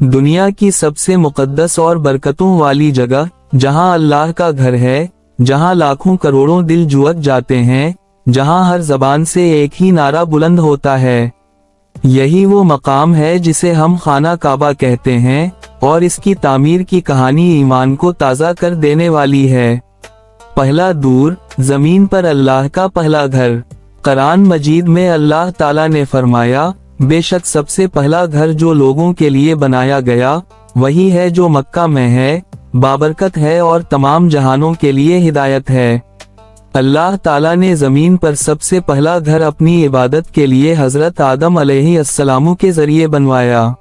दुनिया की सबसे मुकद्दस और बरकतों वाली जगह, जहां अल्लाह का घर है, जहां लाखों करोड़ों दिल जुड़ जाते हैं, जहां हर जबान से एक ही नारा बुलंद होता है। यही वो मकाम है जिसे हम खाना काबा कहते हैं, और इसकी तामीर की कहानी ईमान को ताज़ा कर देने वाली है। पहला दूर, जमीन पर अल्लाह का पहला घर। कुरान मजीद में अल्लाह ताला ने फरमाया, बेशक सबसे पहला घर जो लोगों के लिए बनाया गया वही है जो मक्का में है, बाबरकत है और तमाम जहानों के लिए हिदायत है। अल्लाह ताला ने जमीन पर सबसे पहला घर अपनी इबादत के लिए हजरत आदम अलैहिस्सलाम के जरिए बनवाया।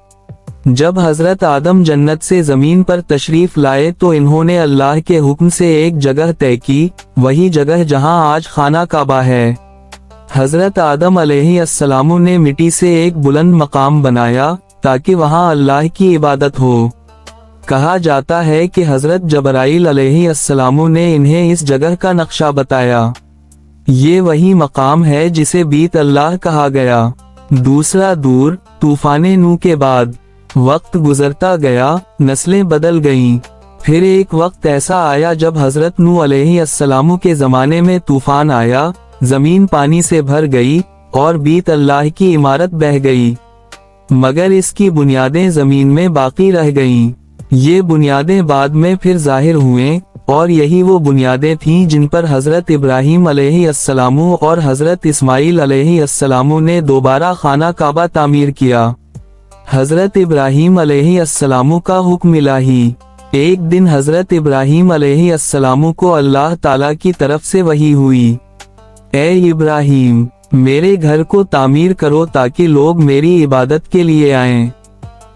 जब हजरत आदम जन्नत से जमीन पर तशरीफ लाए तो इन्होंने अल्लाह के हुक्म से एक जगह तय की, वही जगह जहां आज खाना काबा है। हजरत आदम अलैहिस्सलाम ने मिट्टी से एक बुलंद मकाम बनाया ताकि वहां अल्लाह की इबादत हो। कहा जाता है कि हजरत जबराइल अलैहिस्सलाम ने इन्हें इस जगह का नक्शा बताया। ये वही मकाम है जिसे बीत अल्लाह कहा गया। दूसरा दूर, तूफाने नूह के बाद। वक्त गुजरता गया, नस्लें बदल गईं। फिर एक वक्त ऐसा आया जब हजरत नूह अलैहिस्सलाम के जमाने में तूफान आया, जमीन पानी से भर गई और बीत अल्लाह की इमारत बह गई, मगर इसकी बुनियादें जमीन में बाकी रह गईं। ये बुनियादें बाद में फिर जाहिर हुए और यही वो बुनियादें थीं जिन पर हजरत इब्राहीम अलैहिस्सलाम और हजरत इस्माइल अलैहिस्सलाम ने दोबारा खाना काबा तामीर किया। हजरत इब्राहीम अलैहिस्सलाम का हुक्म इलाही। एक दिन हजरत इब्राहीम अलैहिस्सलाम को अल्लाह ताला की तरफ से वही हुई, ए इब्राहीम, मेरे घर को तामीर करो ताकि लोग मेरी इबादत के लिए आएं।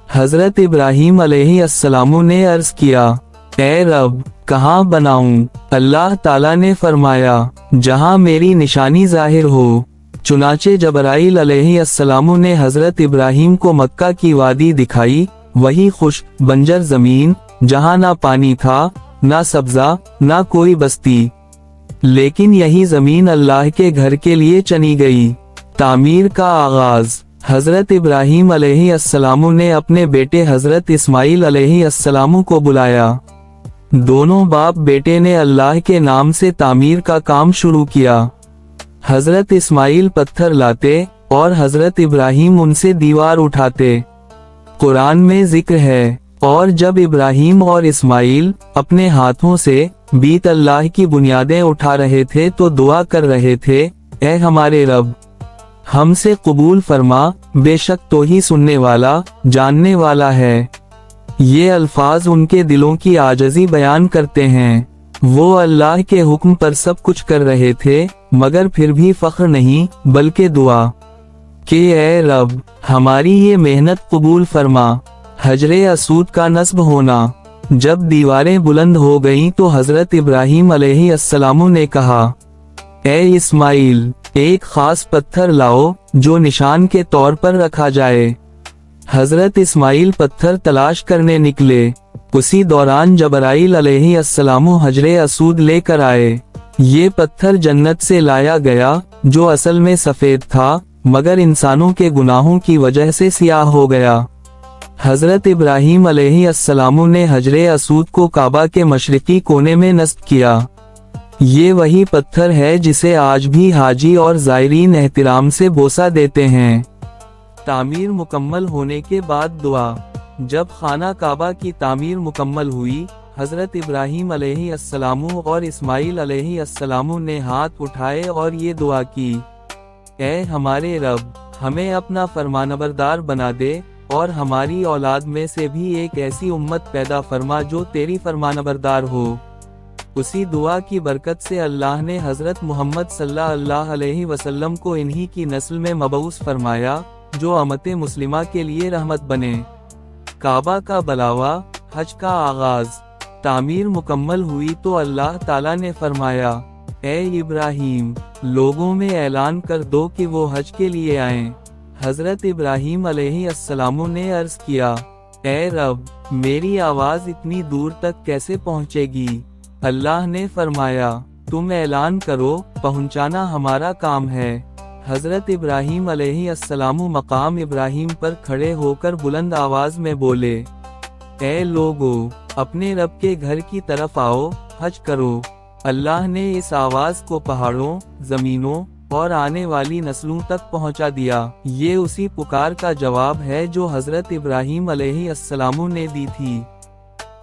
हजरत इब्राहीम अलैहिस्सलाम ने अर्ज किया, ए रब, कहाँ बनाऊं? अल्लाह ताला ने फरमाया, जहां मेरी निशानी जाहिर हो। चुनाचे जबराइल अलैहिस्सलाम ने हजरत इब्राहीम को मक्का की वादी दिखाई, वही खुश्क बंजर जमीन जहां ना पानी था, ना सब्जा, ना कोई बस्ती, लेकिन यही जमीन अल्लाह के घर के लिए चनी गई। तामीर का आगाज। हजरत इब्राहीम अलैहिस्सलाम ने अपने बेटे हजरत इस्माइल अलैहिस्सलाम को बुलाया। दोनों बाप बेटे ने अल्लाह के नाम से तामीर का काम शुरू किया। हजरत इस्माइल पत्थर लाते और हजरत इब्राहीम उनसे दीवार उठाते। कुरान में जिक्र है, और जब इब्राहीम और इस्माइल अपने हाथों से बीत अल्लाह की बुनियादें उठा रहे थे तो दुआ कर रहे थे, ए हमारे रब, हमसे कबूल फरमा, बेशक तो ही सुनने वाला, जानने वाला है। ये अल्फाज उनके दिलों की आजज़ी बयान करते हैं। वो अल्लाह के हुक्म पर सब कुछ कर रहे थे, मगर फिर भी फख्र नहीं बल्कि दुआ कि ए रब, हमारी ये मेहनत कबूल फरमा। हजरे असूद का नस्ब होना। जब दीवारें बुलंद हो गईं तो हजरत इब्राहीम अलैहिस्सलाम ने कहा, ए इस्माइल, एक खास पत्थर लाओ जो निशान के तौर पर रखा जाए। हजरत इस्माइल पत्थर तलाश करने निकले। उसी दौरान जबराइल अलैहिस्सलाम हजरे असूद लेकर आए। ये पत्थर जन्नत से लाया गया, जो असल में सफेद था, मगर इंसानों के गुनाहों की वजह से सियाह हो गया। हजरत इब्राहीम अलैहिस्सलाम ने हजरे असूद को काबा के मशरिकी कोने में नस्ब किया। ये वही पत्थर है जिसे आज भी हाजी और ज़ायरीन एहतिराम से बोसा देते हैं। तामीर मुकम्मल होने के बाद दुआ। जब खाना काबा की तामीर मुकम्मल हुई, हजरत इब्राहीम अलैहिस्सलाम और इस्माइल अलैहिस्सलाम ने हाथ उठाए और ये दुआ की, ए हमारे रब, हमें अपना फरमानबरदार बना दे और हमारी औलाद में से भी एक ऐसी उम्मत पैदा फरमा जो तेरी फरमानबरदार हो। उसी दुआ की बरकत से अल्लाह ने हजरत मोहम्मद सल्लल्लाहु अलैहि वसल्लम को इन्हीं की नस्ल में मबऊस फरमाया, जो अम्मत मुस्लिमा के लिए रहमत बने। काबा का बलावा, हज का आगाज। तामीर मुकम्मल हुई तो अल्लाह ताला ने फरमाया, ए इब्राहीम, लोगों में ऐलान कर दो कि वो हज के लिए आएं। हजरत इब्राहीम अलैहिस्सलाम ने अर्ज किया, ए रब, मेरी आवाज इतनी दूर तक कैसे पहुंचेगी? अल्लाह ने फरमाया, तुम ऐलान करो, पहुंचाना हमारा काम है। حضرت ابراہیم علیہ السلام مقام ابراہیم پر کھڑے ہو کر بلند آواز میں بولے، اے لوگو، اپنے رب کے گھر کی طرف آؤ، حج کرو۔ اللہ نے اس آواز کو پہاڑوں، زمینوں اور آنے والی نسلوں تک پہنچا دیا۔ یہ اسی پکار کا جواب ہے جو حضرت ابراہیم علیہ السلام نے دی تھی۔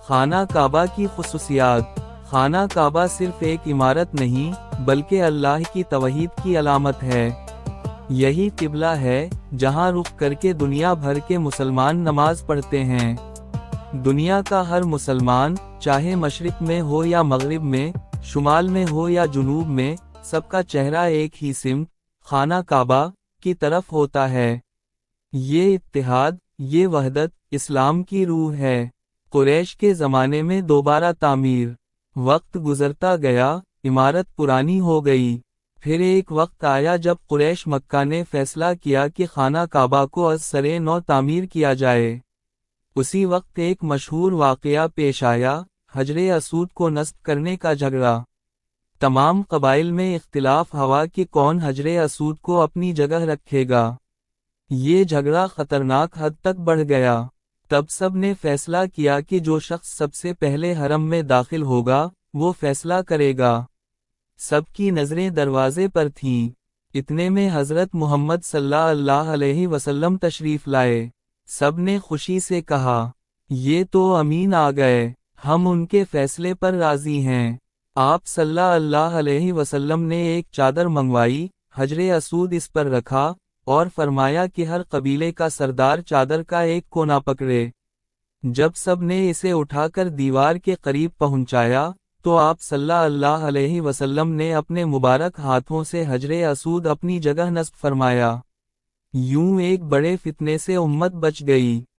خانہ کعبہ کی خصوصیات۔ خانہ کعبہ صرف ایک عمارت نہیں، بلکہ اللہ کی توحید کی علامت ہے۔ یہی قبلہ ہے جہاں رخ کر کے دنیا بھر کے مسلمان نماز پڑھتے ہیں۔ دنیا کا ہر مسلمان، چاہے مشرق میں ہو یا مغرب میں، شمال میں ہو یا جنوب میں، سب کا چہرہ ایک ہی سمت، خانہ کعبہ کی طرف ہوتا ہے۔ یہ اتحاد، یہ وحدت، اسلام کی روح ہے۔ قریش کے زمانے میں دوبارہ تعمیر۔ وقت گزرتا گیا، عمارت پرانی ہو گئی۔ پھر ایک وقت آیا جب قریش مکہ نے فیصلہ کیا کہ خانہ کعبہ کو از سر نو تعمیر کیا جائے۔ اسی وقت ایک مشہور واقعہ پیش آیا، حجر اسود کو نصب کرنے کا جھگڑا۔ تمام قبائل میں اختلاف ہوا کہ کون حجر اسود کو اپنی جگہ رکھے گا۔ یہ جھگڑا خطرناک حد تک بڑھ گیا۔ تب سب نے فیصلہ کیا کہ جو شخص سب سے پہلے حرم میں داخل ہوگا، وہ فیصلہ کرے گا۔ سب کی نظریں دروازے پر تھیں۔ اتنے میں حضرت محمد صلی اللہ علیہ وسلم تشریف لائے۔ سب نے خوشی سے کہا، یہ تو امین آ گئے، ہم ان کے فیصلے پر راضی ہیں۔ آپ صلی اللہ علیہ وسلم نے ایک چادر منگوائی، حجر اسود اس پر رکھا، اور فرمایا کہ ہر قبیلے کا سردار چادر کا ایک کونا پکڑے۔ جب سب نے اسے اٹھا کر دیوار کے قریب پہنچایا، تو آپ صلی اللہ علیہ وسلم نے اپنے مبارک ہاتھوں سے حجر اسود اپنی جگہ نصب فرمایا۔ یوں ایک بڑے فتنے سے امت بچ گئی۔